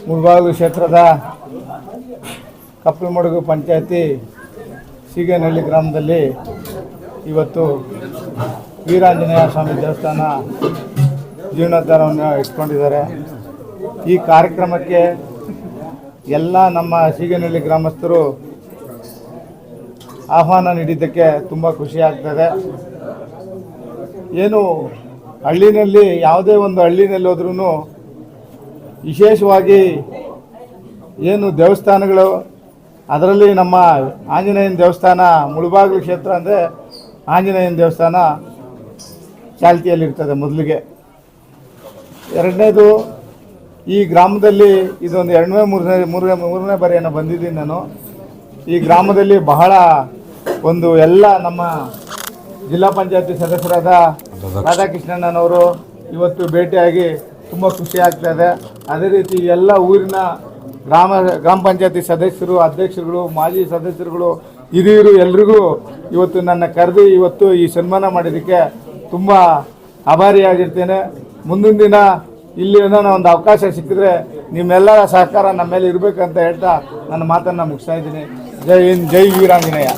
ಮುಳಬಾಗಿಲು ಕ್ಷೇತ್ರದ ಕಪ್ಪಲಮಡುಗು ಪಂಚಾಯತಿ ಸೀಗೇನಹಳ್ಳಿ ಗ್ರಾಮದಲ್ಲಿ ಇವತ್ತು ವೀರಾಂಜನೇಯ ಸ್ವಾಮಿ ದೇವಸ್ಥಾನ ಜೀರ್ಣೋದ್ಧಾರವನ್ನು ಇಟ್ಕೊಂಡಿದ್ದಾರೆ. ಈ ಕಾರ್ಯಕ್ರಮಕ್ಕೆ ಎಲ್ಲ ನಮ್ಮ ಸೀಗೇನಹಳ್ಳಿ ಗ್ರಾಮಸ್ಥರು ಆಹ್ವಾನ ನೀಡಿದ್ದಕ್ಕೆ ತುಂಬ ಖುಷಿ ಆಗ್ತದೆ. ಏನು ಹಳ್ಳಿನಲ್ಲಿ ಯಾವುದೇ ಒಂದು ಹಳ್ಳಿನಲ್ಲಿ ಹೋದ್ರೂ ವಿಶೇಷವಾಗಿ ಏನು ದೇವಸ್ಥಾನಗಳು, ಅದರಲ್ಲಿ ನಮ್ಮ ಆಂಜನೇಯನ ದೇವಸ್ಥಾನ ಮುಳಬಾಗಿಲು ಕ್ಷೇತ್ರ ಅಂದರೆ ಆಂಜನೇಯನ ದೇವಸ್ಥಾನ ಚಾಲ್ತಿಯಲ್ಲಿರ್ತದೆ ಮೊದಲಿಗೆ. ಎರಡನೇದು, ಈ ಗ್ರಾಮದಲ್ಲಿ ಇದೊಂದು ಮೂರನೇ ಬಾರಿಯನ್ನು ಬಂದಿದ್ದೀನಿ ನಾನು. ಈ ಗ್ರಾಮದಲ್ಲಿ ಬಹಳ ಒಂದು ಎಲ್ಲ ನಮ್ಮ ಜಿಲ್ಲಾ ಪಂಚಾಯತಿ ಸದಸ್ಯರಾದ ರಾಧಾಕೃಷ್ಣಣ್ಣನವರು ಇವತ್ತು ಭೇಟಿಯಾಗಿ ತುಂಬ ಖುಷಿ ಆಗ್ತಾಯಿದೆ. ಅದೇ ರೀತಿ ಎಲ್ಲ ಊರಿನ ಗ್ರಾಮ ಪಂಚಾಯತಿ ಸದಸ್ಯರು, ಅಧ್ಯಕ್ಷರುಗಳು, ಮಾಜಿ ಸದಸ್ಯರುಗಳು, ಹಿರಿಯರು ಎಲ್ರಿಗೂ ಇವತ್ತು ನನ್ನ ಕರೆದು ಇವತ್ತು ಈ ಸನ್ಮಾನ ಮಾಡಿದ್ದಕ್ಕೆ ತುಂಬ ಆಭಾರಿಯಾಗಿರ್ತೇನೆ. ಮುಂದಿನ ದಿನ ಇಲ್ಲಿ ಏನೋ ಒಂದು ಅವಕಾಶ ಸಿಕ್ಕಿದ್ರೆ ನಿಮ್ಮೆಲ್ಲರ ಸಹಕಾರ ನಮ್ಮ ಮೇಲೆ ಇರಬೇಕಂತ ಹೇಳ್ತಾ ನನ್ನ ಮಾತನ್ನು ಮುಗಿಸ್ತಾ ಇದ್ದೀನಿ. ಜೈ ಹಿಂದ್, ಜೈ ವೀರಾಂಜನೇಯ.